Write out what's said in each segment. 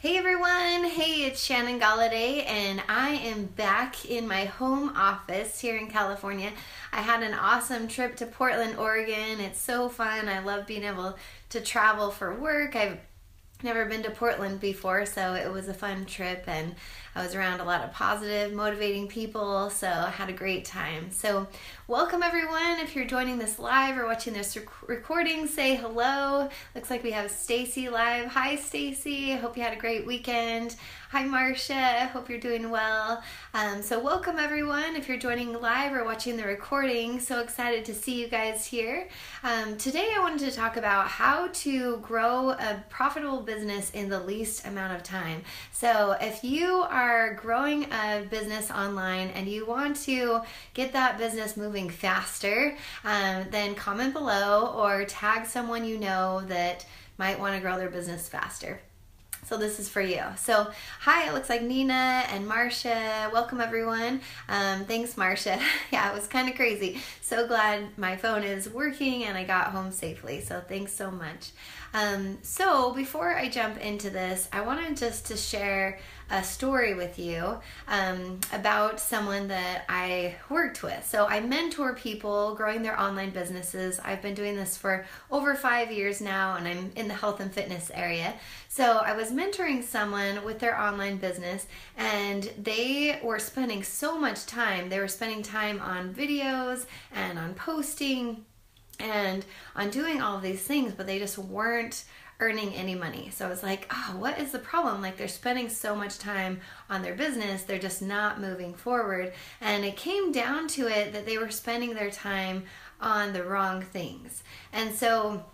Hey everyone, hey, it's Shannon Galladay, and I am back in my home office here in California. I had an awesome trip to Portland, Oregon. It's so fun. I love being able to travel for work. I've never been to Portland before, so it was a fun trip, and I was around a lot of positive, motivating people, so I had a great time. So welcome everyone. If you're joining this live or watching this recording, say hello. Looks like we have Stacy live. Hi Stacy, hope you had a great weekend. Hi Marcia, hope you're doing well. So welcome everyone if you're joining live or watching the recording. So excited to see you guys here. Today I wanted to talk about how to grow a profitable business in the least amount of time. So if you are growing a business online and you want to get that business moving faster, then comment below or tag someone you know that might want to grow their business faster. So this is for you. So hi, it looks like Nina and Marcia. Welcome everyone. Thanks Marcia. Yeah, it was kind of crazy. So glad my phone is working and I got home safely. So thanks so much. So before I jump into this, I wanted just to share a story with you about someone that I worked with. So I mentor people growing their online businesses. I've been doing this for over 5 years now, and I'm in the health and fitness area. So I was mentoring someone with their online business, and they were spending so much time. They were spending time on videos and on posting and on doing all of these things, but they just weren't earning any money. So I was like, oh, what is the problem? Like, they're spending so much time on their business, they're just not moving forward. And it came down to it that they were spending their time on the wrong things. And so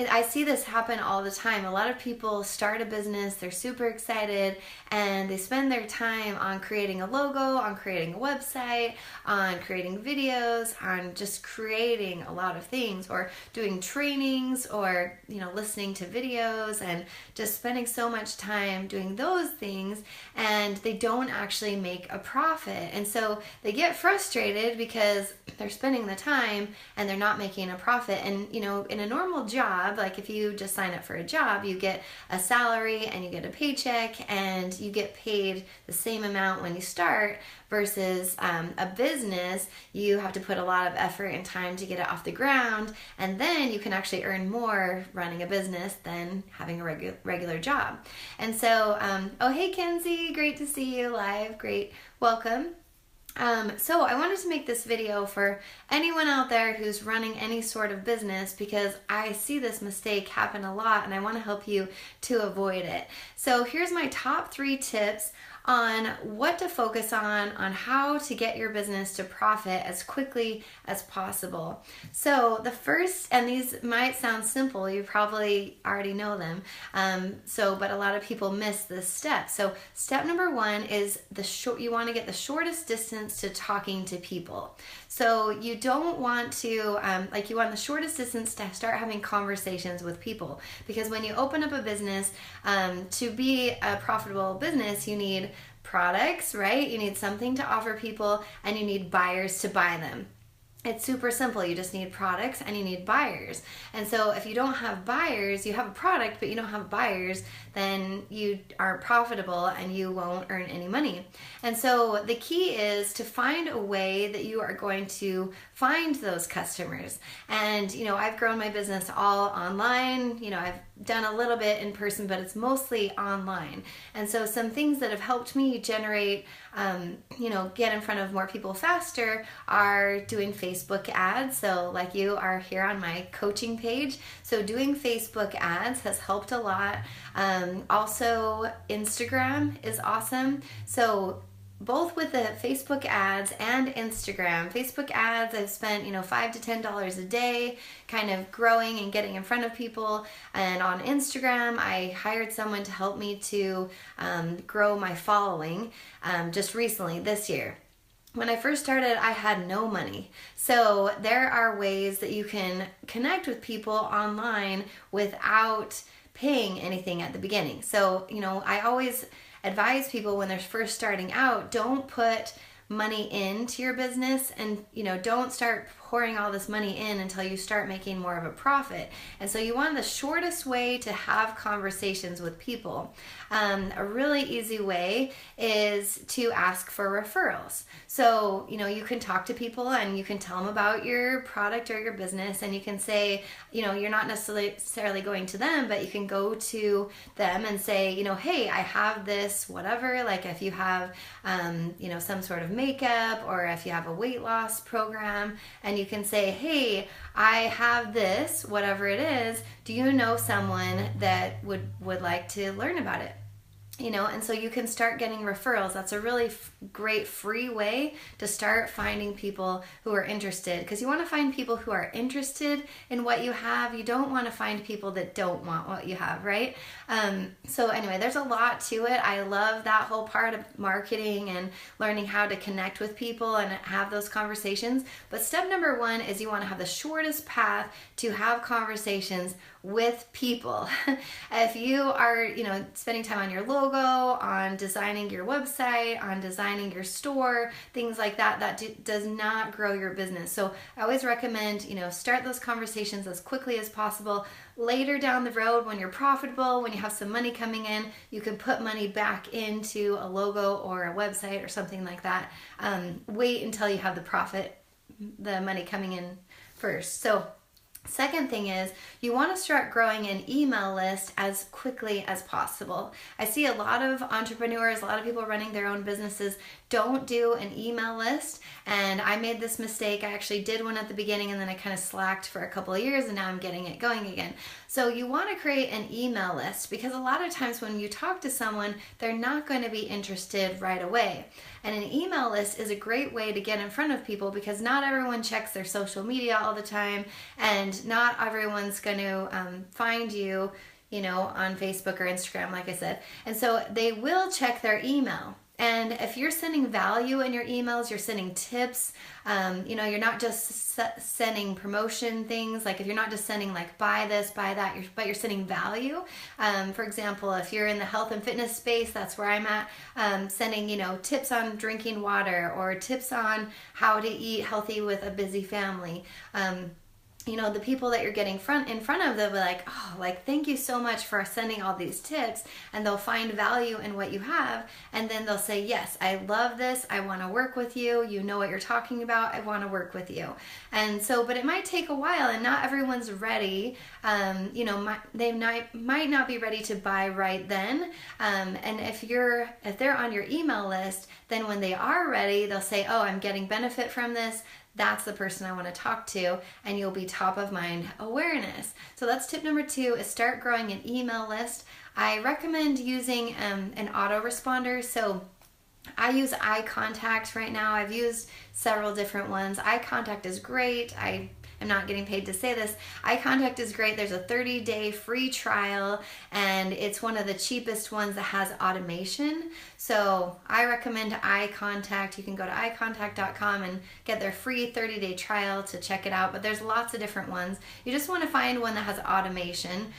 I see this happen all the time. A lot of people start a business, they're super excited, and they spend their time on creating a logo, on creating a website, on creating videos, on just creating a lot of things, or doing trainings, or listening to videos, and just spending so much time doing those things, and they don't actually make a profit. And so they get frustrated because they're spending the time and they're not making a profit. And in a normal job, like if you just sign up for a job, you get a salary and you get a paycheck and you get paid the same amount when you start, versus a business, you have to put a lot of effort and time to get it off the ground, and then you can actually earn more running a business than having a regular job. And so, oh hey Kenzie, great to see you live, great, welcome. So I wanted to make this video for anyone out there who's running any sort of business, because I see this mistake happen a lot and I want to help you to avoid it. So here's my top 3 tips on what to focus on how to get your business to profit as quickly as possible. So the first, and these might sound simple, you probably already know them, but a lot of people miss this step. So step number 1 is you want to get the shortest distance to talking to people. So you don't want to, you want the shortest distance to start having conversations with people, because when you open up a business, to be a profitable business, you need products, right? You need something to offer people, and you need buyers to buy them. It's super simple. You just need products and you need buyers. And so if you don't have buyers, you have a product, but you don't have buyers, then you aren't profitable and you won't earn any money. And so the key is to find a way that you are going to find those customers. And, I've grown my business all online. I've done a little bit in person, but it's mostly online. And so some things that have helped me generate, get in front of more people faster are doing Facebook ads. So like you are here on my coaching page. So doing Facebook ads has helped a lot. Also Instagram is awesome. So both with the Facebook ads and Instagram. Facebook ads, I've spent, $5 to $10 a day kind of growing and getting in front of people. And on Instagram, I hired someone to help me to grow my following just recently this year. When I first started, I had no money. So there are ways that you can connect with people online without paying anything at the beginning. So, I always advise people when they're first starting out, don't put money into your business, and don't start pouring all this money in until you start making more of a profit. And so you want the shortest way to have conversations with people. A really easy way is to ask for referrals. So, you can talk to people and you can tell them about your product or your business, and you can say, you're not necessarily going to them, but you can go to them and say, hey, I have this, whatever, like if you have, some sort of makeup, or if you have a weight loss program, and you can say, hey, I have this, whatever it is, do you know someone that would like to learn about it? And so you can start getting referrals. That's a really great free way to start finding people who are interested, because you want to find people who are interested in what you have. You don't want to find people that don't want what you have, right? So anyway, there's a lot to it. I love that whole part of marketing and learning how to connect with people and have those conversations. But step number 1 is you want to have the shortest path to have conversations with people. If you are, spending time on your logo, on designing your website, on designing your store, things like that, that does not grow your business. So I always recommend, start those conversations as quickly as possible. Later down the road, when you're profitable, when you have some money coming in, you can put money back into a logo or a website or something like that. Wait until you have the money coming in first. So second thing is you want to start growing an email list as quickly as possible. I see a lot of entrepreneurs, a lot of people running their own businesses don't do an email list, and I made this mistake. I actually did one at the beginning, and then I kind of slacked for a couple of years, and now I'm getting it going again. So you want to create an email list, because a lot of times when you talk to someone, they're not going to be interested right away. And an email list is a great way to get in front of people, because not everyone checks their social media all the time, and not everyone's going to find you, on Facebook or Instagram, like I said. And so they will check their email. And if you're sending value in your emails, you're sending tips, you're not just sending promotion things. Like if you're not just sending like buy this, buy that, but you're sending value. For example, if you're in the health and fitness space, that's where I'm at, sending, tips on drinking water, or tips on how to eat healthy with a busy family. The people that you're getting in front of, they'll be like, oh, like, thank you so much for sending all these tips, and they'll find value in what you have, and then they'll say, yes, I love this, I want to work with you, you know what you're talking about, I want to work with you. And so, but it might take a while, and not everyone's ready, they might not be ready to buy right then, and if they're on your email list, then when they are ready, they'll say, oh, I'm getting benefit from this, that's the person I want to talk to, and you'll be top of mind awareness. So that's tip number 2, is start growing an email list. I recommend using an autoresponder. So I use iContact right now. I've used several different ones. iContact is great. I'm not getting paid to say this. iContact is great. There's a 30-day free trial, and it's one of the cheapest ones that has automation. So I recommend iContact. You can go to iContact.com and get their free 30-day trial to check it out. But there's lots of different ones. You just want to find one that has automation.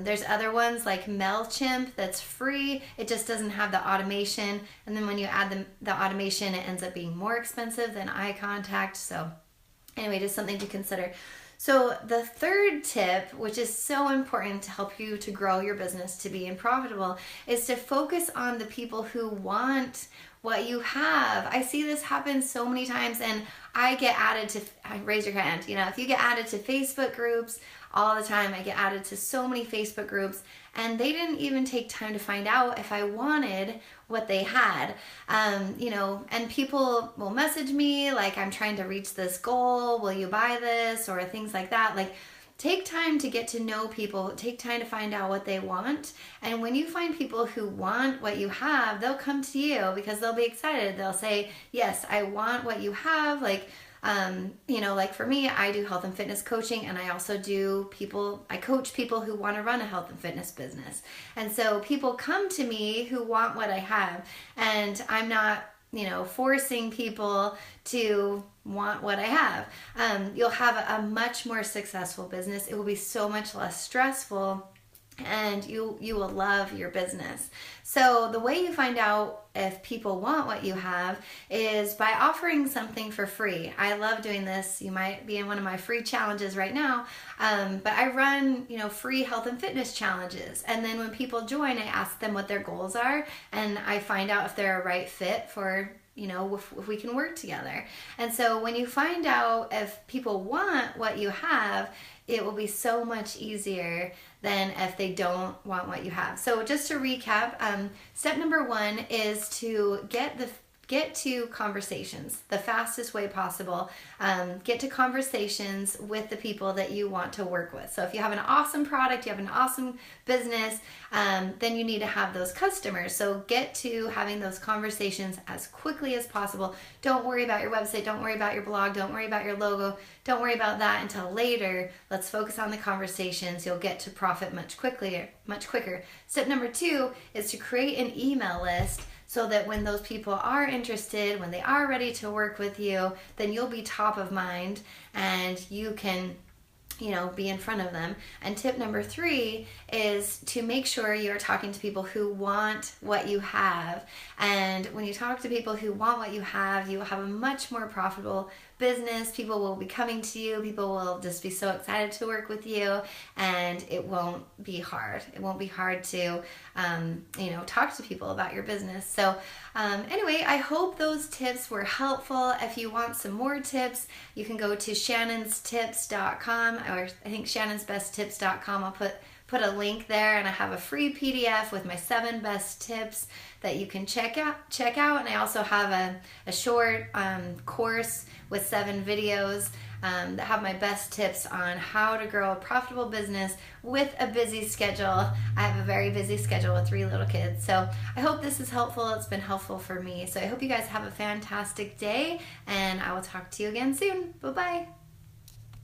There's other ones like MailChimp that's free. It just doesn't have the automation. And then when you add the automation, it ends up being more expensive than iContact. So anyway, just something to consider. So the third tip, which is so important to help you to grow your business to be profitable, is to focus on the people who want what you have. I see this happen so many times, and I get added to, raise your hand, if you get added to Facebook groups all the time, I get added to so many Facebook groups, and they didn't even take time to find out if I wanted what they had, and people will message me like, I'm trying to reach this goal, will you buy this, or things like that. Like, take time to get to know people, take time to find out what they want, and when you find people who want what you have, they'll come to you because they'll be excited. They'll say, yes, I want what you have. Like for me, I do health and fitness coaching, and I also I coach people who want to run a health and fitness business. And so people come to me who want what I have, and I'm not, forcing people to want what I have. You'll have a much more successful business. It will be so much less stressful, and you will love your business. So the way you find out if people want what you have is by offering something for free. I love doing this. You might be in one of my free challenges right now, but I run free health and fitness challenges, and then when people join, I ask them what their goals are, and I find out if they're a right fit for if we can work together. And so when you find out if people want what you have, it will be so much easier than if they don't want what you have. So just to recap, step number 1 is to get to conversations the fastest way possible. Get to conversations with the people that you want to work with. So if you have an awesome product, you have an awesome business, then you need to have those customers. So get to having those conversations as quickly as possible. Don't worry about your website. Don't worry about your blog. Don't worry about your logo. Don't worry about that until later. Let's focus on the conversations. You'll get to profit much quicker. Step number 2 is to create an email list, so that when those people are interested, when they are ready to work with you, then you'll be top of mind and you can be in front of them. And tip number 3 is to make sure you're talking to people who want what you have. And when you talk to people who want what you have a much more profitable business. People will be coming to you. People will just be so excited to work with you, and it won't be hard. It won't be hard to, talk to people about your business. So anyway, I hope those tips were helpful. If you want some more tips, you can go to shannonstips.com, or I think shannonsbesttips.com. I'll put a link there, and I have a free PDF with my 7 best tips that you can check out. And I also have a short course with 7 videos that have my best tips on how to grow a profitable business with a busy schedule. I have a very busy schedule with 3 little kids. So I hope this is helpful. It's been helpful for me. So I hope you guys have a fantastic day, and I will talk to you again soon. Bye-bye.